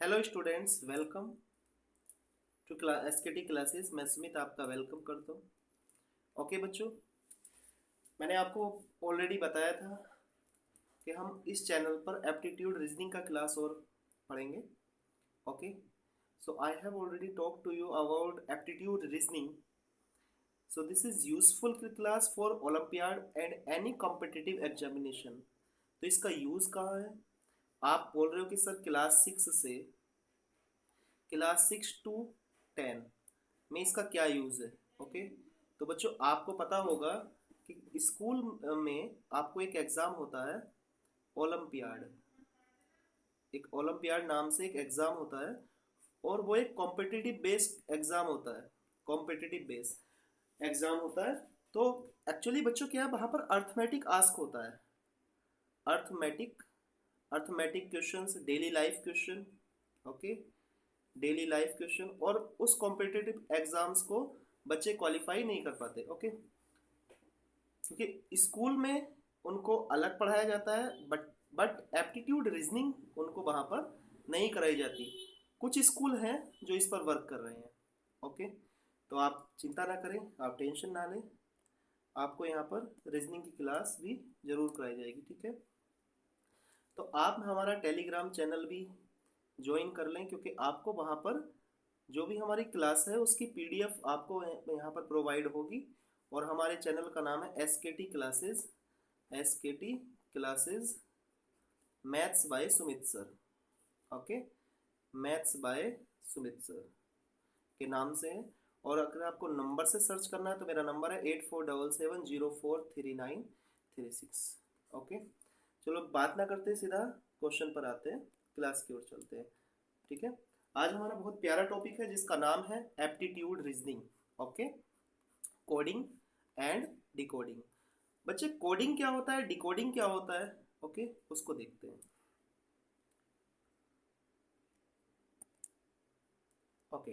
Hello students, welcome to SKT classes. मैं सुमित आपका welcome करता हूँ। ओके बच्चों, मैंने आपको ऑलरेडी बताया था कि हम इस चैनल पर एप्टीट्यूड रीजनिंग का क्लास और पढ़ेंगे। Okay, so I have already talk to you about aptitude reasoning. So this is useful class for olympiad and any competitive examination. तो इसका यूज़ कहाँ है? आप बोल रहे हो कि सर क्लास 6 टू 10 में इसका क्या यूज़ है। ओके, तो बच्चों आपको पता होगा कि स्कूल में आपको एक एग्ज़ाम होता है, ओलंपियाड। एक ओलंपियाड नाम से एक एग्ज़ाम होता है और वो एक कॉम्पिटिटिव बेस्ड एग्ज़ाम होता है। कॉम्पिटिटिव बेस्ड एग्ज़ाम होता है। तो एक्चुअली बच्चों क्या है, वहाँ पर अर्थमेटिक आस्क होता है। Arithmetic arithmetic questions, daily life question. Okay, daily life question. और उस कॉम्पिटिटिव एग्जाम्स को बच्चे क्वालिफाई नहीं कर पाते। ओके, क्योंकि स्कूल में उनको अलग पढ़ाया जाता है, बट एप्टीट्यूड रीजनिंग उनको वहाँ पर नहीं कराई जाती। कुछ स्कूल हैं जो इस पर वर्क कर रहे हैं। ओके, तो आप चिंता ना करें, आप टेंशन ना लें। आपको यहाँ पर रीजनिंग की क्लास भी जरूर कराई जाएगी, ठीक है। तो आप हमारा टेलीग्राम चैनल भी ज्वाइन कर लें, क्योंकि आपको वहाँ पर जो भी हमारी क्लास है उसकी पीडीएफ आपको यहाँ पर प्रोवाइड होगी। और हमारे चैनल का नाम है एस के T classes maths by Sumit sir. Okay, maths by Sumit sir के नाम से है। और अगर आपको नंबर से सर्च करना है तो मेरा नंबर है 8477043936। ओके, चलो बात ना करते, सीधा क्वेश्चन पर आते हैं, क्लास की ओर चलते हैं। ठीक है, आज हमारा बहुत प्यारा टॉपिक है जिसका नाम है aptitude reasoning. Okay, coding and decoding. बच्चे कोडिंग क्या होता है, डिकोडिंग क्या होता है, ओके उसको देखते हैं। Okay,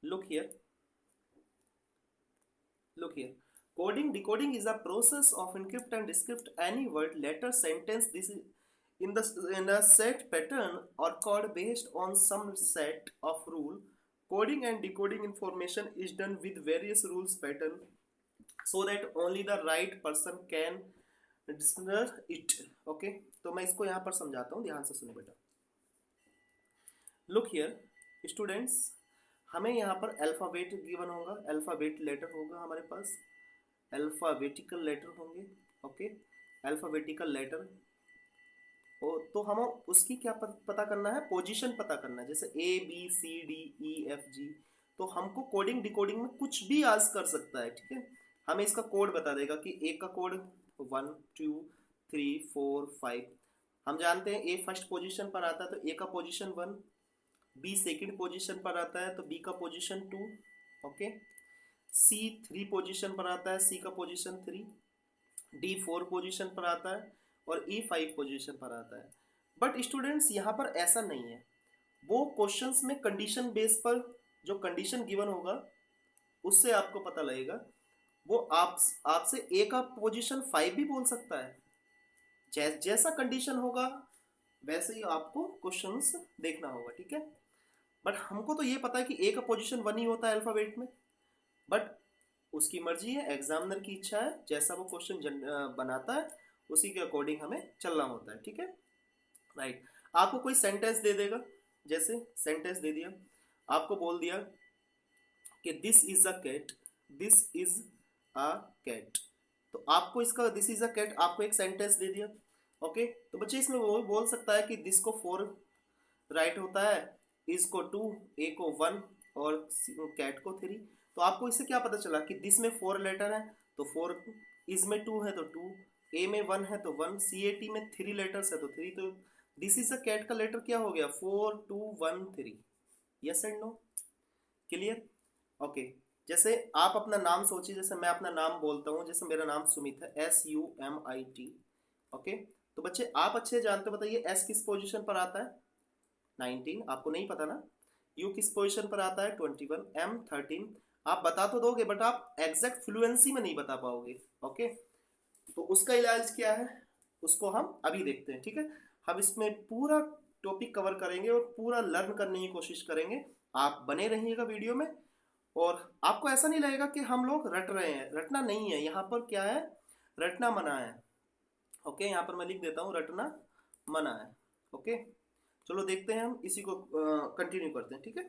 look here look here coding decoding is a process of encrypt and decrypt any word, letter, sentence. This is in a set pattern or code based on some set of rule. Coding and decoding information is done with various rules pattern so that only the right person can discover it. Okay, तो मैं इसको यहाँ पर समझाता हूँ, ध्यान से सुनो बेटा। लुक हियर स्टूडेंट्स, हमें यहाँ पर अल्फ़ाबेट गिवन होगा, अल्फ़ाबेट लेटर होगा हमारे पास, अल्फ़ाबेटिकल लेटर होंगे। Okay, alphabetical letter. तो हम उसकी क्या पता करना है, पोजीशन पता करना है। जैसे ABCDEFG, तो हमको कोडिंग डिकोडिंग में कुछ भी आज कर सकता है, ठीक है। हमें इसका कोड बता देगा कि ए का कोड 1 2 3 4 5। हम जानते हैं ए फर्स्ट पोजीशन पर आता है तो ए का पोजीशन 1, बी सेकंड पोजीशन पर आता है तो बी का पोजीशन 2। ओके, सी 3 पोजीशन पर आता है, सी का पोजीशन 3। डी 4 पोजीशन पर आता है और ई 5 पोजीशन पर आता है। बट स्टूडेंट्स यहाँ पर ऐसा नहीं है। वो क्वेश्चंस में कंडीशन बेस पर जो कंडीशन गिवन होगा उससे आपको पता लगेगा। वो आपसे ए का पोजीशन 5 भी बोल सकता है। जैसा कंडीशन होगा वैसे ही आपको क्वेश्चंस देखना होगा, ठीक है। बट हमको तो ये पता है कि ए का पोजीशन 1 ही होता है अल्फाबेट में। बट उसकी मर्जी है, एग्जामिनर की इच्छा है, जैसा वो क्वेश्चन बनाता है उसी के अकॉर्डिंग हमें चलना होता है, ठीक है। राइट, आपको कोई सेंटेंस दे देगा, जैसे सेंटेंस दे दिया, आपको बोल दिया कि this is a cat, this is a cat. तो आपको इसका दिस इज अ कैट आपको एक सेंटेंस दे दिया। ओके, तो बच्चे इसमें वो बोल सकता है कि दिस को 4 राइट होता है, इज को 2, ए को 1 और कैट को 3। तो आपको इससे क्या पता चला कि दिस में 4 लेटर है तो 4, इज में 2 है तो 2, ए में 1 है तो 1, सी ए टी में 3 लेटर्स है तो 3। तो दिस इज अ कैट का लेटर क्या हो गया, 4 2 1 3। Yes and no, clear. Okay, जैसे आप अपना नाम सोचिए, जैसे मैं अपना नाम बोलता हूँ, जैसे मेरा नाम सुमित है, SUMIT। ओके, तो बच्चे आप अच्छे जानते हो, बताइए एस किस पोजीशन पर आता है, 19, आपको नहीं पता ना। यू किस पोजीशन पर आता है, 21, एम 13। आप बता तो दोगे बट आप एग्जैक्ट फ्लुएंसी में नहीं बता पाओगे। ओके, तो उसका इलाज क्या है उसको हम अभी देखते हैं, ठीक है। हम इसमें पूरा टॉपिक कवर करेंगे और पूरा लर्न करने की कोशिश करेंगे। आप बने रहिएगा वीडियो में, और आपको ऐसा नहीं लगेगा कि हम लोग रट रहे हैं। रटना नहीं है, यहाँ पर क्या है, रटना मना है। ओके, यहाँ पर मैं लिख देता हूँ रटना मना है। ओके, चलो देखते हैं, हम इसी को कंटिन्यू करते हैं, ठीक है।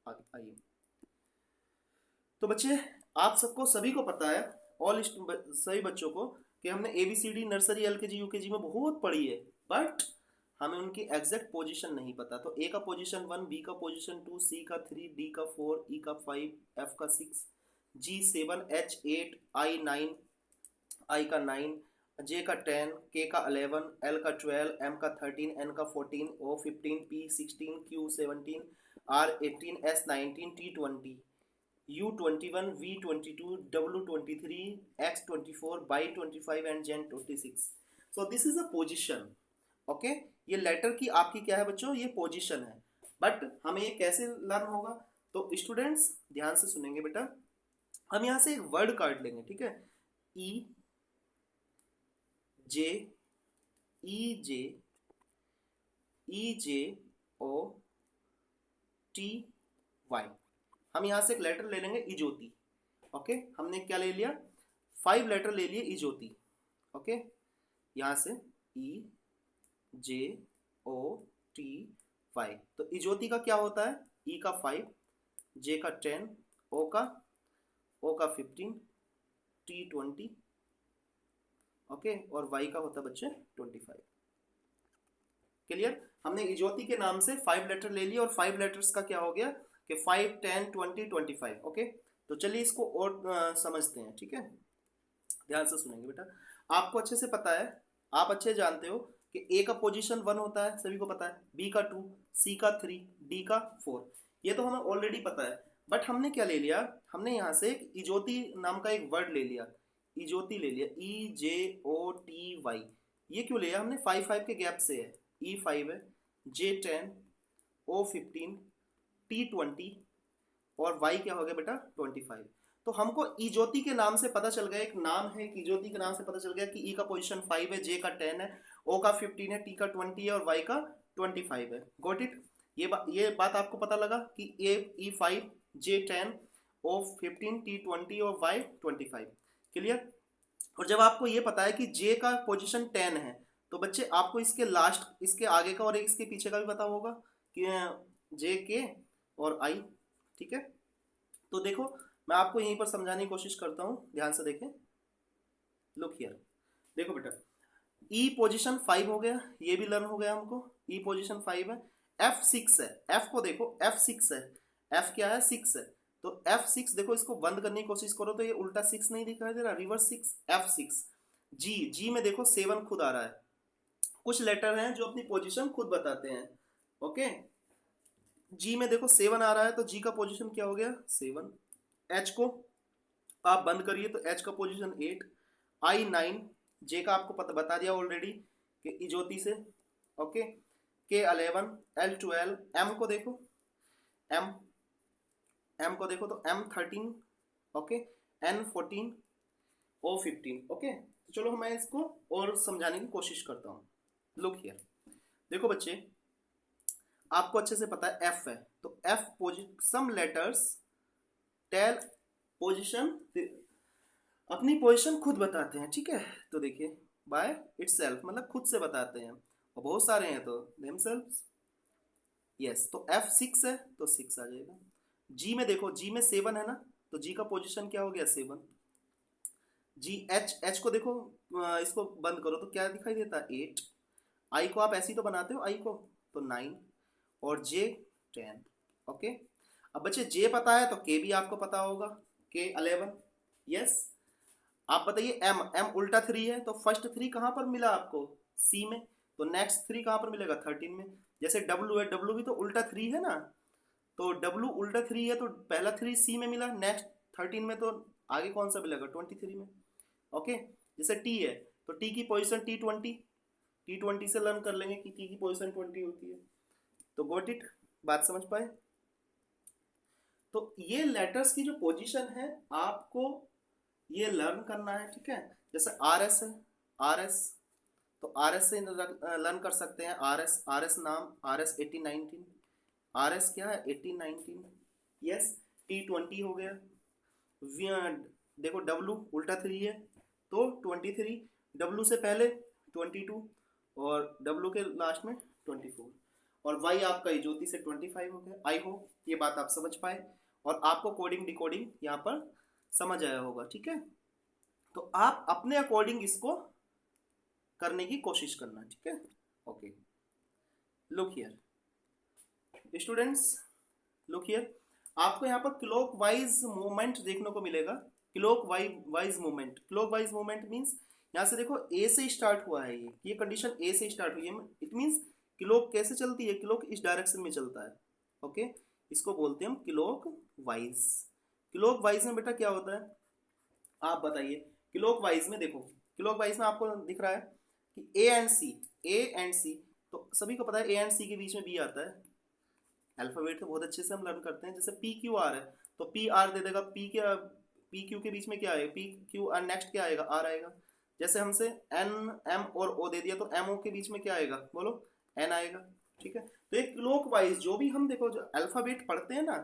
आगे आइए। तो बच्चे, आप सबको सभी को पता है, सभी बच्चों को, कि हमने ABCD नर्सरी LKG UKG में बहुत पढ़ी है, बट हमें उनकी एग्जैक्ट पोजीशन नहीं पता। तो A का पोजीशन 1, B का पोजीशन 2, C का 3, D का 4, E का 5, F का 6, G 7, H 8, I 9, I का 9, J का 10, K का 11, L का 12, M का 13, N का 14, O 15, P 16, Q 17, R 18, S 19, T 20, U 21, V 22, W 23, X 24, Y 25 and Z 26. So this is a position. Okay, ये लेटर की आपकी क्या है बच्चों, ये पोजीशन है। बट हमें ये कैसे लर्न होगा, तो स्टूडेंट्स ध्यान से सुनेंगे बेटा। हम यहां से एक वर्ड काट लेंगे, ठीक है। ई जे ई जे ई जे ओ टी वाई, हम यहां से एक लेटर ले लेंगे इजोती। ओके, हमने क्या ले लिया, 5 लेटर ले लिए इजोती। ओके, यहां से ई जे ओ टी वाई, तो इजोती का क्या होता है, ई का 5, जे का 10, ओ का 15, टी 20, ओके, और वाई का होता है बच्चे 25। क्लियर, हमने इजोती के नाम से 5 लेटर ले लिए, और 5 लेटर्स का क्या हो गया कि 5, 10, 20, 25। ओके, तो चलिए इसको और समझते हैं, ठीक है। ध्यान से सुनेंगे बेटा। आपको अच्छे से पता है, आप अच्छे जानते हो कि ए का पोजीशन 1 होता है, सभी को पता है, बी का 2, सी का 3, डी का 4, ये तो हमें ऑलरेडी पता है। बट हमने क्या ले लिया, हमने यहाँ से एक इजोती नाम का एक वर्ड ले लिया, इजोती ले लिया, ई जे ओ टी वाई। ये क्यों लिया हमने, 5 के गैप से है। ई 5 है, जे 10, ओ 15, टी 20, और वाई क्या हो गया बेटा 25। तो हमको इजोती के नाम से पता चल गया, एक नाम है इजोती के नाम से पता चल गया कि ई का पोजीशन 5 है, जे का 10 है, ओ का 15 है, टी का 20 है, और वाई का 25 है। गॉट इट, ये बात आपको पता लगा कि ई 5, जे 10, ओ 15, टी 20 और वाई 25। क्लियर। और जब आपको ये पता है कि जे का पोजीशन 10 है, तो बच्चे आपको इसके लास्ट, इसके आगे का और इसके पीछे का भी पता होगा कि जे के और आई, ठीक है। तो देखो, मैं आपको यहीं पर समझाने की कोशिश करता हूं, ध्यान से देखें। लुक हियर, देखो बेटा, ई पोजीशन 5 हो गया, ये भी लर्न हो गया हमको, ई पोजीशन 5 है। एफ 6 है, एफ को देखो, एफ 6 है, एफ क्या है 6 है, तो एफ 6 देखो, इसको बंद करने की कोशिश करो तो ये उल्टा 6 नहीं दिखाई दे रहा, रिवर्स 6, एफ 6। जी, जी में देखो 7 खुद आ रहा है। कुछ लेटर हैं जो अपनी पोजीशन खुद बताते हैं। ओके, जी में देखो 7 आ रहा है, तो जी का पोजीशन क्या हो गया 7। एच को आप बंद करिए तो एच का पोजीशन 8, आई 9, जे का आपको पता बता दिया ऑलरेडी कि इजोती से। ओके, के 11, एल 12, एम को देखो, एम एम को देखो तो एम 13, ओके, एन 14, ओ 15। ओके, तो चलो मैं इसको और समझाने की कोशिश करता हूँ। लुक हियर, देखो बच्चे, आपको अच्छे से पता है एफ है, तो F some letters tell position, अपनी पोजीशन खुद बताते हैं, ठीक है। तो देखिए, बाय इटसेल्फ मतलब खुद से बताते हैं, और बहुत सारे हैं तो देमसेल्व्स। यस, तो एफ 6 है तो 6 आ जाएगा। जी में देखो, जी में 7 है ना, तो जी का पोजीशन क्या हो गया 7। जी एच, एच को देखो, इसको बंद करो तो क्या दिखाई देता है 8। आई को आप ऐसे ही तो बनाते हो, आई को तो 9, और जे 10। ओके, अब बच्चे जे पता है तो के भी आपको पता होगा, के 11। यस, आप बताइए एम, एम उल्टा 3 है, तो फर्स्ट 3 कहाँ पर मिला आपको सी में, तो नेक्स्ट 3 कहाँ पर मिलेगा 13 में। जैसे डब्लू है, डब्लू भी तो उल्टा 3 है ना, तो डब्लू उल्टा 3 है तो पहला 3 सी में मिला, नेक्स्ट 13 में तो आगे कौन सा मिलेगा 23 में। ओके, जैसे टी है तो टी की पोजीशन टी 20 से लर्न कर लेंगे कि टी की पोजीशन 20 होती है। तो गोट इट, बात समझ पाए। तो ये लेटर्स की जो पोजीशन है आपको ये लर्न करना है, ठीक है। जैसे आर एस है, आर एस तो आर एस से लर्न कर सकते हैं। आर एस नाम, आर एस 1819, आर एस क्या है 1819, यस। T20 हो गया। देखो डब्लू उल्टा 3 है तो 23, डब्लू से पहले 22 और डब्लू के लास्ट में 24, और वाई आपका ये ज्योति से 25 हो गया। आई होप ये बात आप समझ पाए और आपको कोडिंग डिकोडिंग यहाँ पर समझ आया होगा, ठीक है। तो आप अपने अकॉर्डिंग इसको करने की कोशिश करना, ठीक है। Okay, look here students, look here, आपको यहाँ पर क्लॉक वाइज मूवमेंट देखने को मिलेगा। Clock wise movement, clock wise movement means यहाँ से देखो ए से स्टार्ट हुआ है, ये कंडीशन ए से स्टार्ट हुई है। इट मीन्स क्लॉक कैसे चलती है, क्लॉक इस डायरेक्शन में चलता है। ओके, इसको बोलते हैं हम क्लॉक वाइज। क्लॉक वाइज में बेटा क्या होता है आप बताइए। क्लॉक वाइज में देखो, क्लॉक वाइज में आपको दिख रहा है कि ए एंड सी, तो सभी को पता है ए एंड सी के बीच में बी आता है। अल्फाबेट तो बहुत अच्छे से हम लर्न करते हैं। जैसे पी क्यू आर है तो पी आर दे देगा, पी क्यू के बीच में क्या आएगा, पी क्यू आर, नेक्स्ट क्या आएगा, आर आएगा। जैसे हमसे एन एम और ओ दे दिया तो एम ओ के बीच में क्या आएगा, बोलो, एन आएगा, ठीक है। तो एक क्लॉक वाइज जो भी हम देखो जो अल्फाबेट पढ़ते हैं ना,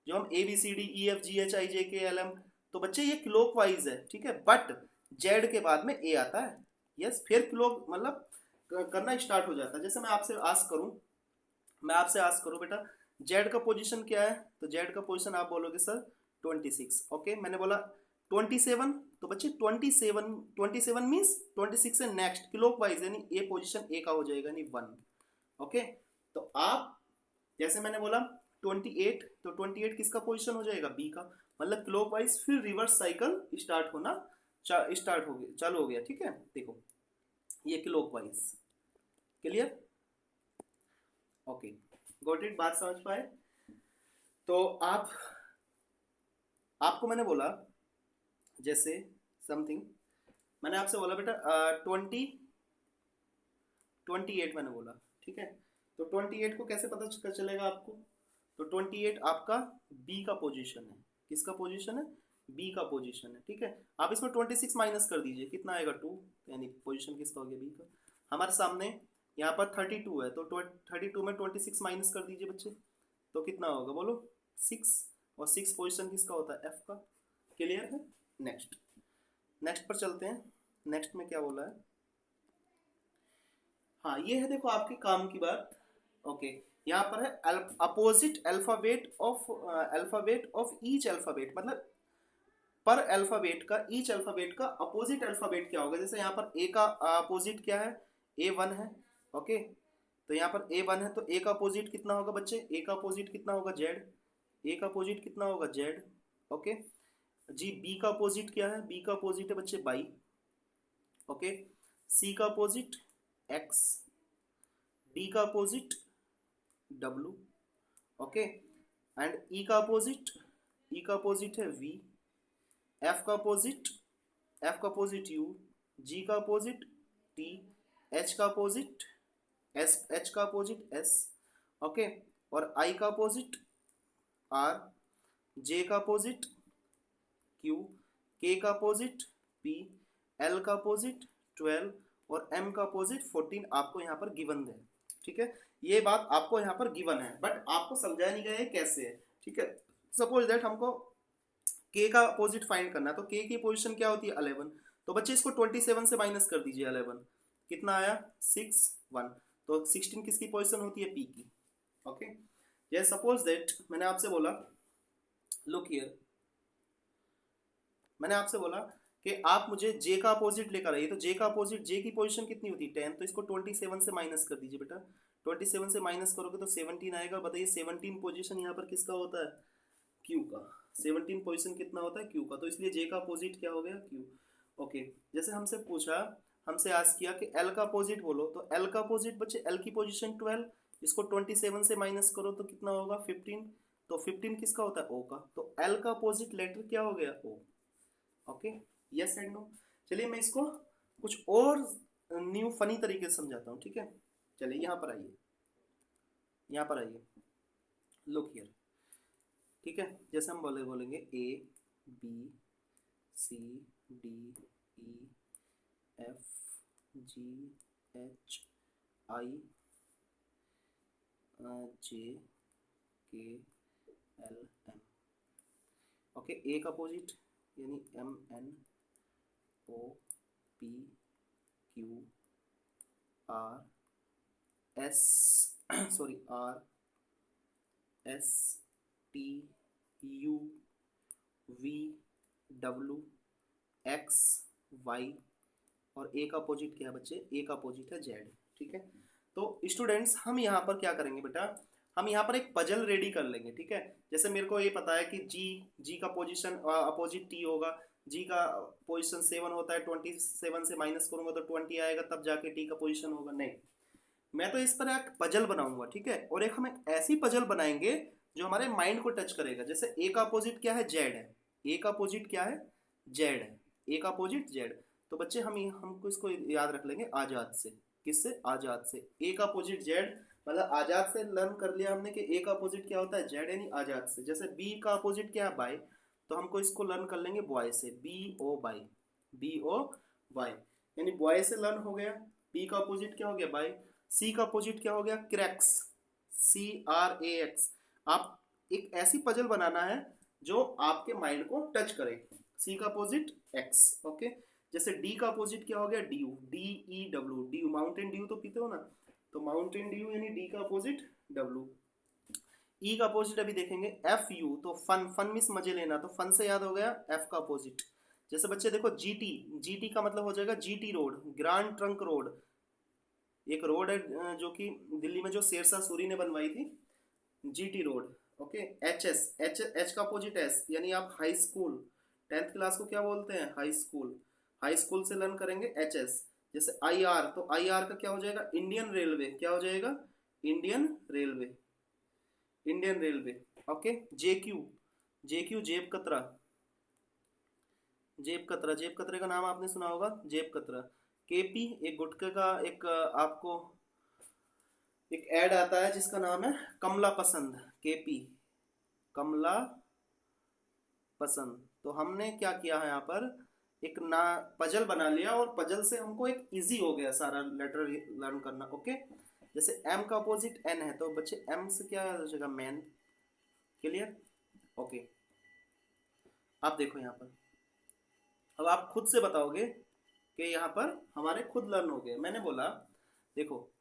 जो हम A B C D E F G H I J K L M, तो बच्चे ये क्लॉक वाइज है, ठीक है। बट जेड के बाद में ए आता है, यस, फिर क्लॉक मतलब करना स्टार्ट हो जाता है। जैसे मैं आपसे आस्क करूं, मैं आपसे आस्क करूं बेटा जेड का पोजीशन क्या है, तो जेड का पोजीशन आप बोलोगे सर 26। ओके, मैंने बोला 27, तो बच्चे 27 मीन्स 26 से नेक्स्ट क्लॉक वाइज, यानी ए पोजीशन ए का हो जाएगा, यानी 1। ओके, तो आप जैसे मैंने बोला 28, तो 28 किसका पोजीशन हो जाएगा, बी का, मतलब क्लॉक वाइज फिर रिवर्स साइकिल स्टार्ट होना स्टार्ट हो गया, चालू हो गया, ठीक है। देखो ये clock wise, clear, okay, got it, बात समझ पाए। तो आपको मैंने बोला जैसे समथिंग, मैंने आपसे बोला बेटा 28 मैंने बोला, ठीक है। तो 28 को कैसे पता चलेगा आपको, तो 28 आपका बी का पोजीशन है। किसका पोजीशन है, बी का पोजीशन है, ठीक है। आप इसमें 26 माइनस कर दीजिए, कितना आएगा 2, यानी पोजीशन किसका हो गया, बी का। हमारे सामने यहाँ पर 32 है, तो 32 में 26 माइनस कर दीजिए बच्चे, तो कितना होगा बोलो, 6, और 6 पोजीशन किसका होता है, एफ का। क्लियर है। नेक्स्ट, नेक्स्ट पर चलते हैं। नेक्स्ट में क्या बोला है, हाँ ये है, देखो आपके काम की बात। ओके, यहाँ पर है opposite alphabet of each alphabet, मतलब पर अल्फाबेट का, ईच अल्फाबेट का अपोजिट अल्फाबेट क्या होगा। जैसे यहाँ पर ए का अपोजिट क्या है, A1 है। ओके, तो यहाँ पर A1 है, तो ए का अपोजिट कितना होगा बच्चे, ए का अपोजिट कितना होगा, जेड। ए का अपोजिट कितना होगा, जेड। ओके जी, बी का अपोजिट क्या है, बी का अपोजिट है बच्चे बाई। ओके, सी का अपोजिट एक्स, डी का अपोजिट डब्लू। ओके, एंड ई का अपोजिट, ई का अपोजिट है वी। एफ का अपोजिट, एफ का अपोजिट यू। जी का अपोजिट टी। एच का अपोजिट एस, एच का अपोजिट एस। ओके, और आई का अपोजिट आर। जे का अपोजिट क्यू। के का अपोजिट पी। एल का अपोजिट 12 और एम का अपोजिट 14 आपको यहाँ पर गिवन है, ठीक है। ये बात आपको यहाँ पर गिवन है, बट आपको समझाया नहीं गया है कैसे है, ठीक है। सपोज दैट हमको के का अपोजिट फाइंड करना है, तो के की पोजीशन क्या होती है 11, तो बच्चे इसको 27 से माइनस कर दीजिए 11, कितना आया 6 1, तो 16 किसकी पोजीशन होती है, पी की। ओके, ये सपोज दैट मैंने आपसे बोला, लुक हियर, मैंने आपसे बोला कि आप मुझे जे का अपोजिट लेकर आइए, तो जे का अपोजिट, जे की पोजीशन कितनी होती है 10, तो इसको 27 से माइनस कर दीजिए बेटा। 27 से माइनस करोगे तो 17 आएगा। बताइए 17 पोजीशन यहाँ पर किसका होता है, क्यू का। 17 पोजीशन कितना होता है, क्यू का, तो इसलिए जे का अपोजिट क्या हो गया, क्यू। ओके, जैसे हमसे पूछा, हमसे आस्क किया कि एल का अपोजिट बोलो, तो एल का अपोजिट बच्चे, एल की पोजीशन 12, इसको 27 से माइनस करो तो कितना होगा 15, तो 15 किसका होता है, ओ का, तो एल का अपोजिट लेटर क्या हो गया, O. Okay, yes and no. चलिए मैं इसको कुछ और न्यू फनी तरीके से समझाता हूँ, ठीक है। चलिए यहाँ पर आइए, यहाँ पर आइए, लुक हियर, ठीक है। जैसे हम बोलेंगे A B C D E F G HIJKLM। Okay, A का अपोजिट यानी MNOPQRS सॉरी RSTUVWXY। और ए का अपोजिट क्या है बच्चे? ए का अपोजिट है जेड। ठीक है, तो स्टूडेंट्स हम यहाँ पर क्या करेंगे बेटा, हम यहाँ पर एक पजल रेडी कर लेंगे। ठीक है, जैसे मेरे को ये पता है कि जी का पोजीशन अपोजिट टी होगा, जी का पोजीशन 7 होता है, 27 से माइनस करूंगा तो 20 आएगा, तब जाके टी का पोजीशन होगा। नहीं, मैं तो इस पर एक पजल बनाऊंगा। ठीक है, और एक हम एक ऐसी पजल बनाएंगे जो हमारे माइंड को टच करेगा। जैसे ए का अपोजिट क्या है? जेड है। ए का अपोजिट क्या है? जेड है। ए का अपोजिट जेड। तो बच्चे हमको इसको याद रख लेंगे आजाद से। किससे? आजाद से। ए का अपोजिट जेड, मतलब आजाद से लर्न कर लिया हमने कि ए का अपोजिट क्या होता है? जेड, यानी आजाद से। जैसे बी का अपोजिट क्या है? बाय, तो हमको इसको लर्न कर लेंगे बॉय से। BO बाय, BO बाय, यानी बॉय से लर्न हो गया। बी का अपोजिट क्या हो गया? बाय। सी का अपोजिट क्या हो गया? Cracks, CRAX। आप एक ऐसी पजल बनाना है जो आपके माइंड को टच करे। सी का अपोजिट एक्स। ओके, जैसे डी का अपोजिट क्या हो गया? Due, DEW, due, Mountain Dew तो पीते हो ना, तो माउंटेन ड्यू यानी डी का अपोजिट डब्लू। ई का अपोजिट अभी देखेंगे FU, तो फन, फन मीन्स मजे लेना, तो फन से याद हो गया एफ का अपोजिट। जैसे बच्चे देखो GT का मतलब हो जाएगा GT road, grand trunk road. एक रोड है जो कि दिल्ली में जो शेरशाह सूरी ने बनवाई थी, GT रोड। ओके, एच का अपोजिट एस, यानी आप हाई स्कूल, 10th क्लास को क्या बोलते हैं? High school. हाई स्कूल से लर्न करेंगे HS। जैसे IR, तो IR का क्या हो जाएगा? Indian railway. क्या हो जाएगा? Indian railway, Indian railway. Okay, JQ जेब कतरा, जेब कतरा, जेब कतरे का नाम आपने सुना होगा, जेब कतरा। KP, एक गुटके का एक आपको एक ऐड आता है जिसका नाम है कमला पसंद। KP, कमला पसंद। तो हमने क्या किया है यहाँ पर, एक ना पजल बना लिया, और पजल से हमको एक इजी हो गया सारा लेटर लर्न करना। ओके, जैसे M का अपोजिट N है, तो बच्चे M से क्या हो जाएगा? मैन। क्लियर? ओके, आप देखो यहाँ पर, अब आप खुद से बताओगे कि यहाँ पर हमारे खुद लर्न हो गए। मैंने बोला देखो,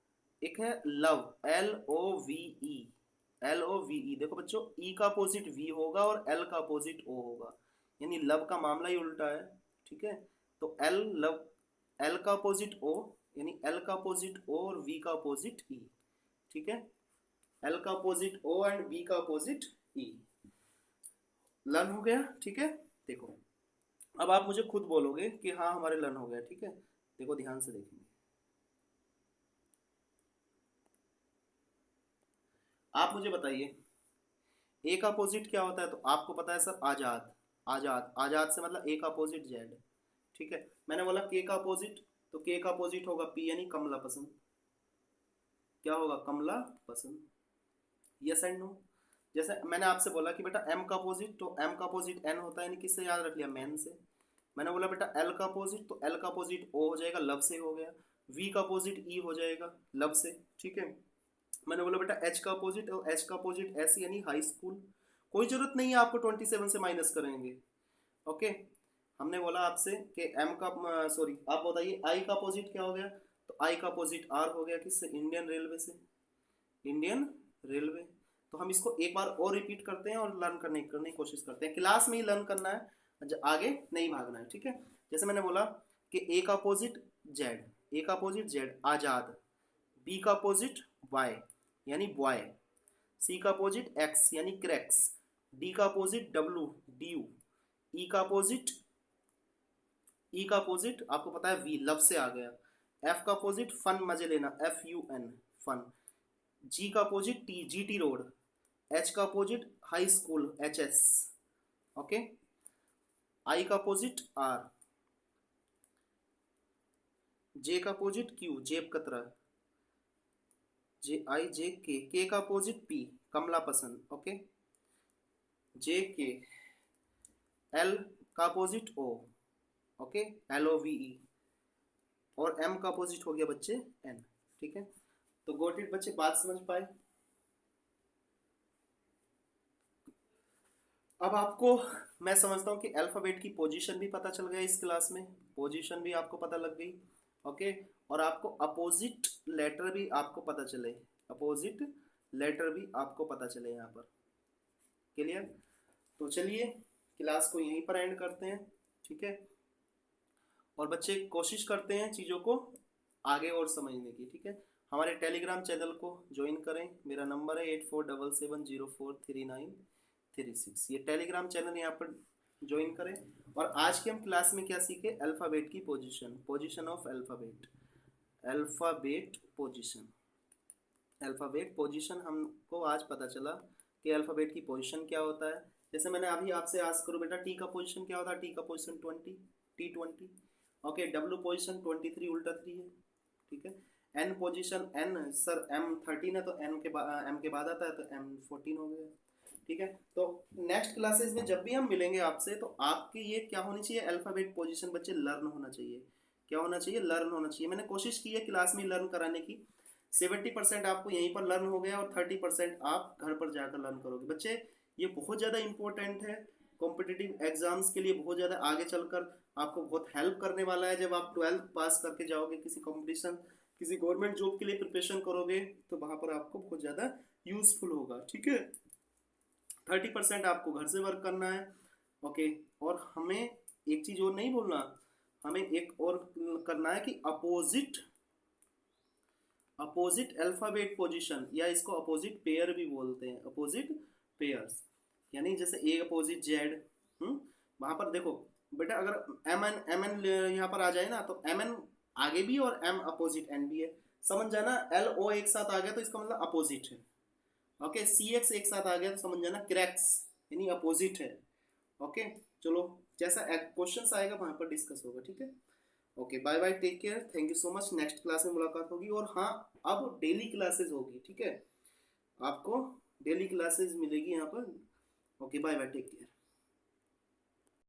एक है लव, LOVE, LOVE। देखो बच्चों, E का अपोजिट V होगा और L का अपोजिट O होगा, यानी लव का मामला ही उल्टा है। ठीक है, तो L लव, L का अपोजिट O, यानी L का अपोजिट O और V का अपोजिट E। ठीक है, L का अपोजिट O एंड V का अपोजिट E। लर्न हो गया। ठीक है, देखो अब आप मुझे खुद बोलोगे कि हाँ हमारे लर्न हो गया। ठीक है, देखो ध्यान से देखेंगे। आप मुझे बताइए ए का अपोजिट क्या होता है? तो आपको पता है सर, आजाद। आजाद, आजाद से मतलब ए का अपोजिट जेड। ठीक है, मैंने बोला के का अपोजिट, तो के का अपोजिट होगा P, यानी कमला पसंद। क्या होगा? Kamla Pasand. Yes and no. जैसे मैंने आपसे बोला कि बेटा M का अपोजिट, तो M का अपोजिट N होता है, यानी किससे याद रख लिया? मैन से। मैंने बोला बेटा L का अपोजिट, तो L का अपोजिट O हो जाएगा, लव से हो गया। V का अपोजिट E हो जाएगा, लव से। ठीक है, मैंने बोला बेटा H का अपोजिट, और H का अपोजिट S, यानी हाई स्कूल। कोई जरूरत नहीं है आपको 27 से माइनस करेंगे। ओके, हमने बोला आपसे कि M का, सॉरी आप बताइए I का अपोजिट क्या हो गया? तो I का अपोजिट R हो गया, किससे? इंडियन रेलवे से, इंडियन रेलवे। तो हम इसको एक बार और रिपीट करते हैं और लर्न करने की कोशिश करते हैं। क्लास में ही लर्न करना है, आगे नहीं भागना है। ठीक है, जैसे मैंने बोला कि ए का अपोजिट जेड, ए का अपोजिट जेड, आजाद। बी का अपोजिट वाई, यानी बॉय। सी का अपोजिट एक्स, यानी क्रैक्स। डी का अपोजिट डब्लू, ड्यू। ई का अपोजिट, ई का अपोजिट आपको पता है वी, लव से आ गया। एफ का अपोजिट फन, मजे लेना, FUN, फन। जी का opposite T, GT road. H का opposite high school, HS। Okay, I का अपोजिट R। जे का अपोजिट Q, जेब कतरा। के का अपोजिट P, कमला पसंद। Okay, JK। L का अपोजिट O। Okay, LOVE। और m का अपोजिट हो गया बच्चे n। ठीक है, तो गॉट इट बच्चे, बात समझ पाए। अब आपको मैं समझता हूँ कि अल्फाबेट की पोजीशन भी पता चल गया इस क्लास में, पोजीशन भी आपको पता लग गई। ओके, और आपको अपोजिट लेटर भी आपको पता चले, अपोजिट लेटर भी आपको पता चले यहाँ पर। क्लियर? तो चलिए क्लास को यहीं पर एंड करते हैं। ठीक है, और बच्चे कोशिश करते हैं चीज़ों को आगे और समझने की। ठीक है, हमारे टेलीग्राम चैनल को ज्वाइन करें। मेरा नंबर है 8477043936। ये टेलीग्राम चैनल यहाँ पर ज्वाइन करें। और आज के हम क्लास में क्या सीखे? अल्फ़ाबेट की position, position of alphabet, alphabet position. Alphabet position हमको आज पता चला कि अल्फ़ाबेट की पोजीशन क्या होता है। जैसे मैंने अभी आपसे आस्क करूँ बेटा, टी का पोजीशन क्या होता है? टी का position 20, T20। Okay, W position 23 उल्टा 3 है। ठीक है, N position, N sir M13 है तो एम के बाद आता है तो M14 हो गया। ठीक है, तो नेक्स्ट क्लासेस में जब भी हम मिलेंगे आपसे तो आपके ये क्या होनी चाहिए? अल्फ़ाबेट पोजीशन बच्चे लर्न होना चाहिए। क्या होना चाहिए? लर्न होना चाहिए। मैंने कोशिश की है क्लास में लर्न कराने की। 70% आपको यहीं पर लर्न हो गया और 30% आप घर पर जाकर लर्न करोगे। बच्चे ये बहुत ज़्यादा इंपॉर्टेंट है कॉम्पिटिटिव एग्जाम्स के लिए, बहुत ज़्यादा आगे चलकर आपको बहुत हेल्प करने वाला है। जब आप 12th पास करके जाओगे, किसी कंपटीशन, किसी गवर्नमेंट जॉब के लिए प्रिपरेशन करोगे तो वहाँ पर आपको बहुत ज़्यादा यूजफुल होगा। ठीक है, 30% आपको घर से वर्क करना है। ओके, और हमें एक चीज़ और नहीं बोलना, हमें एक और करना है कि अपोजिट, अपोजिट अल्फाबेट पोजीशन, या इसको अपोजिट पेयर भी बोलते हैं, अपोजिट पेयर्स। यानी जैसे ए अपोजिट जेड। वहां पर देखो बेटा, अगर एम एन यहाँ पर आ जाए ना तो एम एन आगे भी और एम अपोजिट एन भी है, समझ जाना। एल ओ एक साथ आ गया तो इसका मतलब अपोजिट है। ओके, सी एक्स एक साथ आ गया तो समझ जाना क्रैक्स यानी अपोजिट है। ओके, चलो जैसा क्वेश्चन आएगा वहां पर डिस्कस होगा। ठीक है, okay, bye bye, take care, thank you so much. Next class में मुलाकात होगी। और हाँ, अब डेली क्लासेस होगी। ठीक है, आपको डेली क्लासेस मिलेगी यहाँ पर। Okay, bye bye, take care.